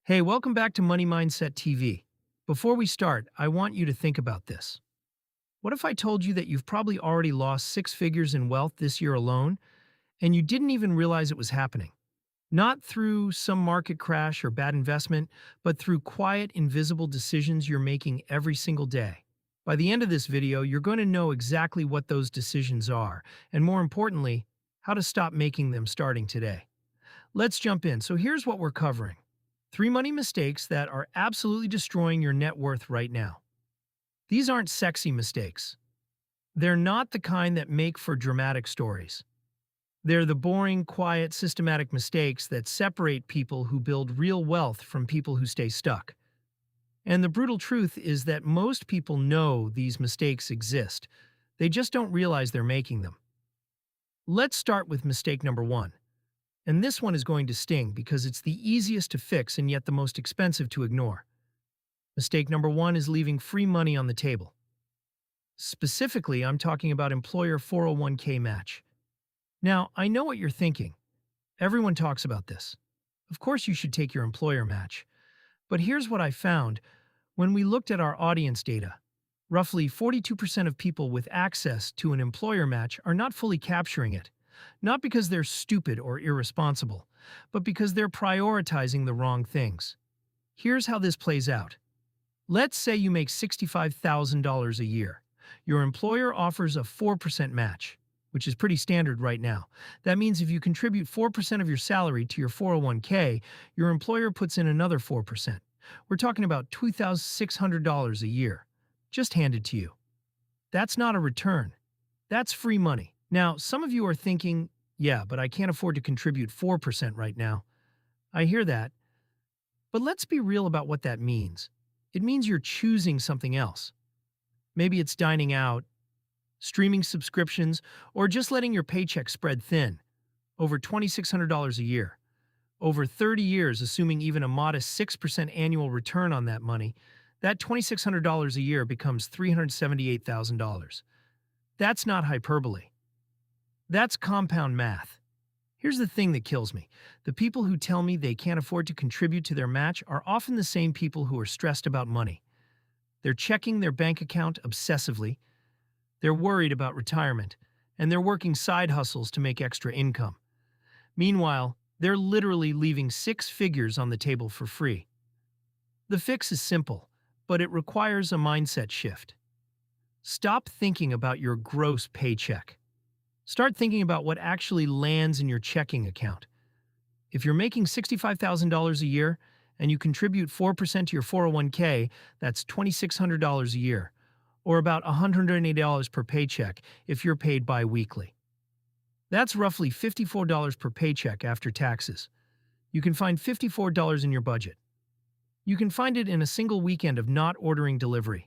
Hey, welcome back to Money Mindset TV. Before we start, I want you to think about this. What if I told you that you've probably already lost six figures in wealth this year alone, and you didn't even realize it was happening? Not through some market crash or bad investment, but through quiet, invisible decisions you're making every single day. By the end of this video, you're going to know exactly what those decisions are, and more importantly, how to stop making them starting today. Let's jump in. So here's what we're covering. Three money mistakes that are absolutely destroying your net worth right now. These aren't sexy mistakes. They're not the kind that make for dramatic stories. They're the boring, quiet, systematic mistakes that separate people who build real wealth from people who stay stuck. And the brutal truth is that most people know these mistakes exist. They just don't realize they're making them. Let's start with mistake number one. And this one is going to sting because it's the easiest to fix and yet the most expensive to ignore. Mistake number one is leaving free money on the table. Specifically, I'm talking about employer 401k match. Now, I know what you're thinking. Everyone talks about this. Of course you should take your employer match. But here's what I found. When we looked at our audience data, roughly 42% of people with access to an employer match are not fully capturing it. Not because they're stupid or irresponsible, but because they're prioritizing the wrong things. Here's how this plays out. Let's say you make $65,000 a year. Your employer offers a 4% match, which is pretty standard right now. That means if you contribute 4% of your salary to your 401k, your employer puts in another 4%. We're talking about $2,600 a year, just handed to you. That's not a return. That's free money. Now, some of you are thinking, yeah, but I can't afford to contribute 4% right now. I hear that. But let's be real about what that means. It means you're choosing something else. Maybe it's dining out, streaming subscriptions, or just letting your paycheck spread thin. Over $2,600 a year. Over 30 years, assuming even a modest 6% annual return on that money, that $2,600 a year becomes $378,000. That's not hyperbole. That's compound math. Here's the thing that kills me. The people who tell me they can't afford to contribute to their match are often the same people who are stressed about money. They're checking their bank account obsessively, they're worried about retirement, and they're working side hustles to make extra income. Meanwhile, they're literally leaving six figures on the table for free. The fix is simple, but it requires a mindset shift. Stop thinking about your gross paycheck. Start thinking about what actually lands in your checking account. If you're making $65,000 a year and you contribute 4% to your 401k, that's $2,600 a year, or about $180 per paycheck if you're paid bi-weekly. That's roughly $54 per paycheck after taxes. You can find $54 in your budget. You can find it in a single weekend of not ordering delivery.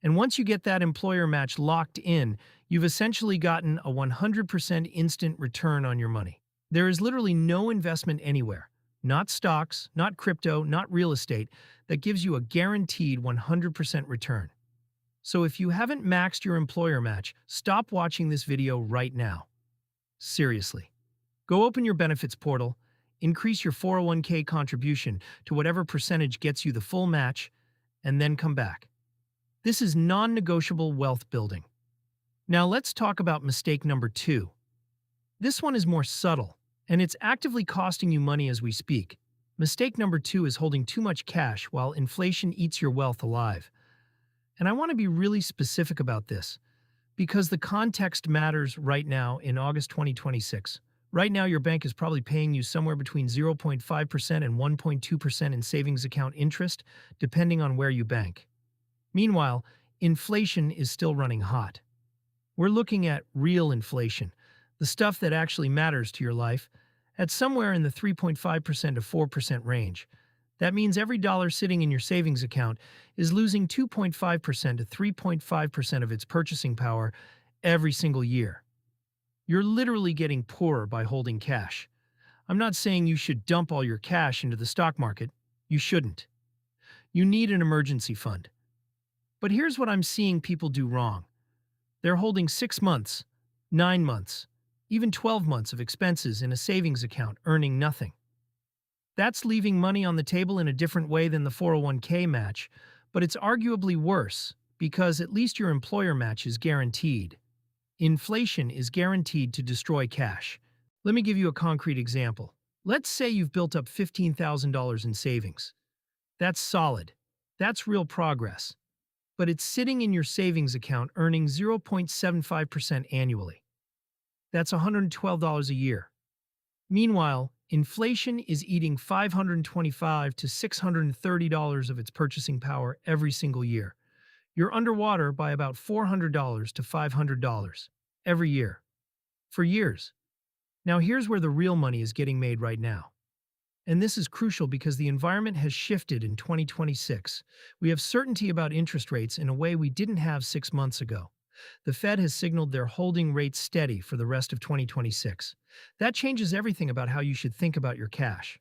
And once you get that employer match locked in, you've essentially gotten a 100% instant return on your money. There is literally no investment anywhere, not stocks, not crypto, not real estate, that gives you a guaranteed 100% return. So if you haven't maxed your employer match, stop watching this video right now. Seriously. Go open your benefits portal, increase your 401k contribution to whatever percentage gets you the full match, and then come back. This is non-negotiable wealth building. Now let's talk about mistake number two. This one is more subtle, and it's actively costing you money as we speak. Mistake number two is holding too much cash while inflation eats your wealth alive. And I want to be really specific about this, because the context matters right now in August 2026. Right now, your bank is probably paying you somewhere between 0.5% and 1.2% in savings account interest, depending on where you bank. Meanwhile, inflation is still running hot. We're looking at real inflation, the stuff that actually matters to your life, at somewhere in the 3.5% to 4% range. That means every dollar sitting in your savings account is losing 2.5% to 3.5% of its purchasing power every single year. You're literally getting poorer by holding cash. I'm not saying you should dump all your cash into the stock market. You shouldn't. You need an emergency fund. But here's what I'm seeing people do wrong. They're holding 6 months, 9 months, even 12 months of expenses in a savings account, earning nothing. That's leaving money on the table in a different way than the 401k match, but it's arguably worse because at least your employer match is guaranteed. Inflation is guaranteed to destroy cash. Let me give you a concrete example. Let's say you've built up $15,000 in savings. That's solid. That's real progress. But it's sitting in your savings account earning 0.75% annually. That's $112 a year. Meanwhile, inflation is eating $525 to $630 of its purchasing power every single year. You're underwater by about $400 to $500 every year. For years. Now here's where the real money is getting made right now. And this is crucial because the environment has shifted in 2026. We have certainty about interest rates in a way we didn't have 6 months ago. The Fed has signaled they're holding rates steady for the rest of 2026. That changes everything about how you should think about your cash.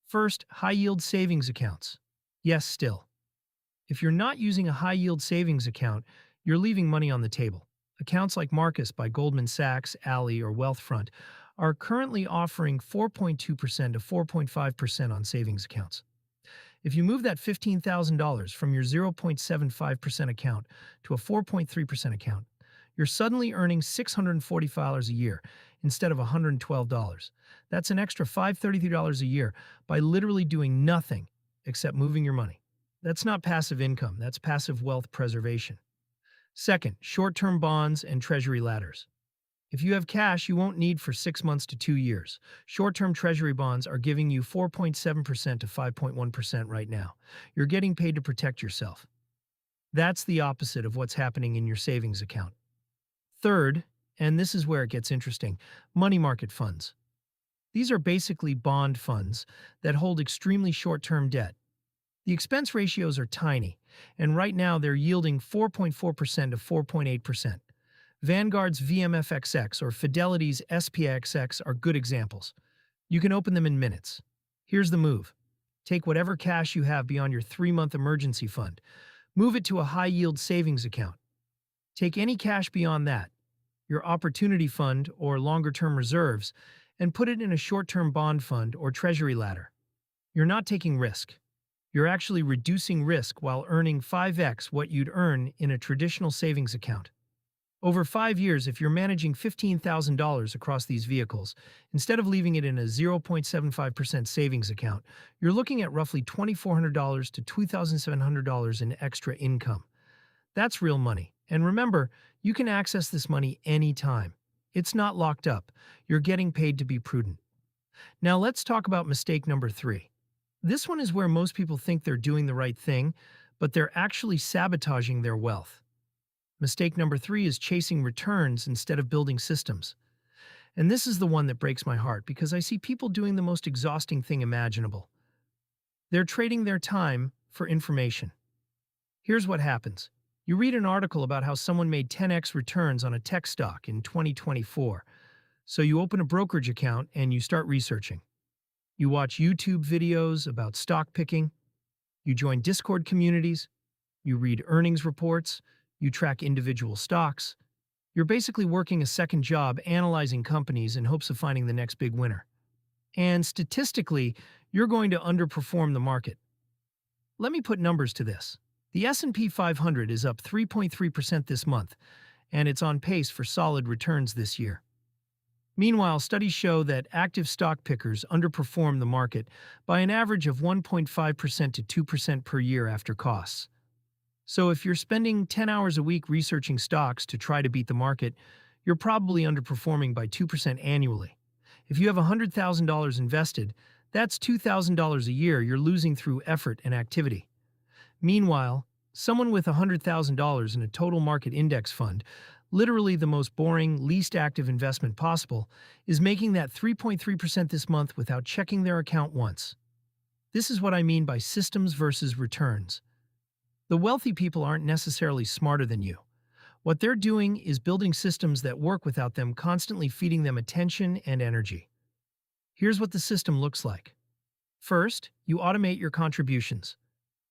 First, high-yield savings accounts. Yes, still. If you're not using a high-yield savings account, you're leaving money on the table. Accounts like Marcus by Goldman Sachs, Ally, or Wealthfront are currently offering 4.2% to 4.5% on savings accounts. If you move that $15,000 from your 0.75% account to a 4.3% account, you're suddenly earning $640 a year instead of $112. That's an extra $533 a year by literally doing nothing except moving your money. That's not passive income, that's passive wealth preservation. Second, short-term bonds and treasury ladders. If you have cash you won't need for 6 months to 2 years, short-term treasury bonds are giving you 4.7% to 5.1% right now. You're getting paid to protect yourself. That's the opposite of what's happening in your savings account. Third, and this is where it gets interesting, money market funds. These are basically bond funds that hold extremely short-term debt. The expense ratios are tiny, and right now they're yielding 4.4% to 4.8%. Vanguard's VMFXX or Fidelity's SPXX are good examples. You can open them in minutes. Here's the move. Take whatever cash you have beyond your 3-month emergency fund. Move it to a high-yield savings account. Take any cash beyond that, your opportunity fund or longer-term reserves, and put it in a short-term bond fund or treasury ladder. You're not taking risk. You're actually reducing risk while earning 5x what you'd earn in a traditional savings account. Over 5 years, if you're managing $15,000 across these vehicles, instead of leaving it in a 0.75% savings account, you're looking at roughly $2,400 to $2,700 in extra income. That's real money. And remember, you can access this money anytime. It's not locked up. You're getting paid to be prudent. Now let's talk about mistake number 3. This one is where most people think they're doing the right thing, but they're actually sabotaging their wealth. Mistake number 3 is chasing returns instead of building systems. And this is the one that breaks my heart because I see people doing the most exhausting thing imaginable. They're trading their time for information. Here's what happens. You read an article about how someone made 10x returns on a tech stock in 2024. So you open a brokerage account and you start researching. You watch YouTube videos about stock picking. You join Discord communities. You read earnings reports. You track individual stocks. You're basically working a second job analyzing companies in hopes of finding the next big winner. And statistically, you're going to underperform the market. Let me put numbers to this. The S&P 500 is up 3.3% this month, and it's on pace for solid returns this year. Meanwhile, studies show that active stock pickers underperform the market by an average of 1.5% to 2% per year after costs. So if you're spending 10 hours a week researching stocks to try to beat the market, you're probably underperforming by 2% annually. If you have $100,000 invested, that's $2,000 a year you're losing through effort and activity. Meanwhile, someone with $100,000 in a total market index fund, literally the most boring, least active investment possible, is making that 3.3% this month without checking their account once. This is what I mean by systems versus returns. The wealthy people aren't necessarily smarter than you. What they're doing is building systems that work without them constantly feeding them attention and energy. Here's what the system looks like. First, you automate your contributions.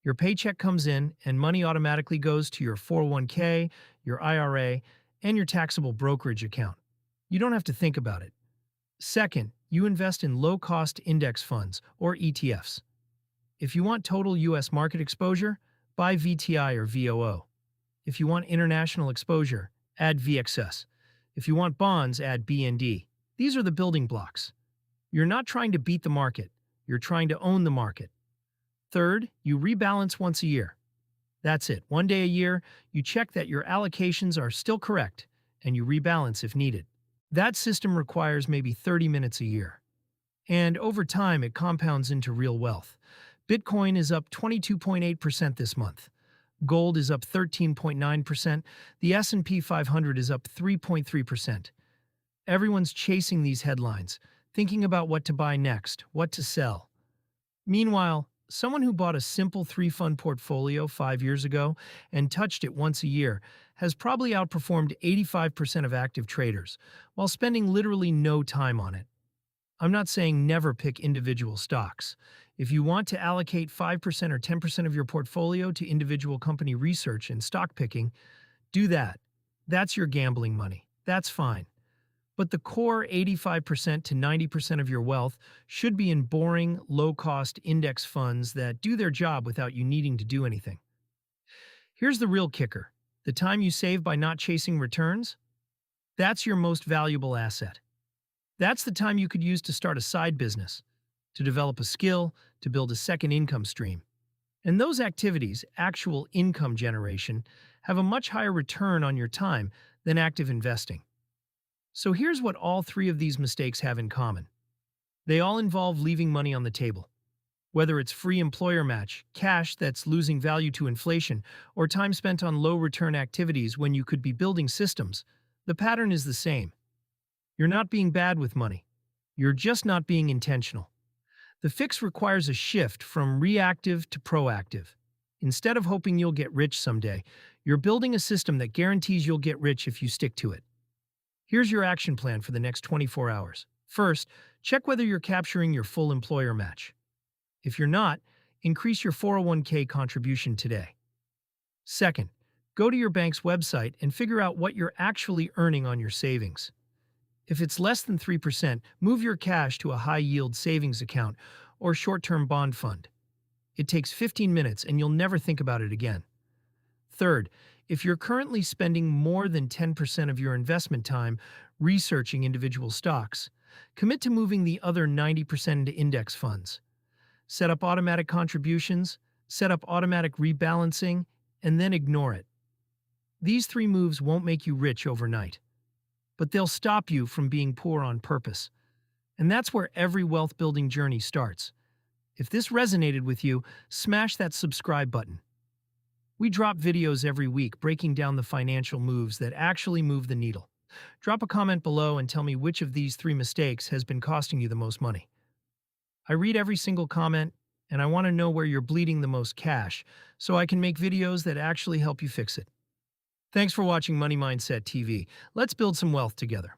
Your paycheck comes in and money automatically goes to your 401k, your IRA, and your taxable brokerage account. You don't have to think about it. Second, you invest in low-cost index funds, or ETFs. If you want total U.S. market exposure, buy VTI or VOO. If you want international exposure, add VXS. If you want bonds, add BND. These are the building blocks. You're not trying to beat the market, you're trying to own the market. Third, you rebalance once a year. That's it. One day a year, you check that your allocations are still correct, and you rebalance if needed. That system requires maybe 30 minutes a year. And over time, it compounds into real wealth. Bitcoin is up 22.8% this month. Gold is up 13.9%. The S&P 500 is up 3.3%. Everyone's chasing these headlines, thinking about what to buy next, what to sell. Meanwhile, someone who bought a simple three-fund portfolio 5 years ago and touched it once a year has probably outperformed 85% of active traders, while spending literally no time on it. I'm not saying never pick individual stocks. If you want to allocate 5% or 10% of your portfolio to individual company research and stock picking, do that. That's your gambling money. That's fine. But the core 85% to 90% of your wealth should be in boring, low-cost index funds that do their job without you needing to do anything. Here's the real kicker. The time you save by not chasing returns? That's your most valuable asset. That's the time you could use to start a side business, to develop a skill, to build a second income stream. And those activities, actual income generation, have a much higher return on your time than active investing. So here's what all three of these mistakes have in common. They all involve leaving money on the table. Whether it's free employer match, cash that's losing value to inflation, or time spent on low-return activities when you could be building systems, the pattern is the same. You're not being bad with money. You're just not being intentional. The fix requires a shift from reactive to proactive. Instead of hoping you'll get rich someday, you're building a system that guarantees you'll get rich if you stick to it. Here's your action plan for the next 24 hours. First, check whether you're capturing your full employer match. If you're not, increase your 401k contribution today. Second, go to your bank's website and figure out what you're actually earning on your savings. If it's less than 3%, move your cash to a high-yield savings account or short-term bond fund. It takes 15 minutes and you'll never think about it again. Third, if you're currently spending more than 10% of your investment time researching individual stocks, commit to moving the other 90% into index funds. Set up automatic contributions, set up automatic rebalancing, and then ignore it. These three moves won't make you rich overnight, but they'll stop you from being poor on purpose. And that's where every wealth-building journey starts. If this resonated with you, smash that subscribe button. We drop videos every week breaking down the financial moves that actually move the needle. Drop a comment below and tell me which of these three mistakes has been costing you the most money. I read every single comment, and I want to know where you're bleeding the most cash so I can make videos that actually help you fix it. Thanks for watching Money Mindset TV. Let's build some wealth together.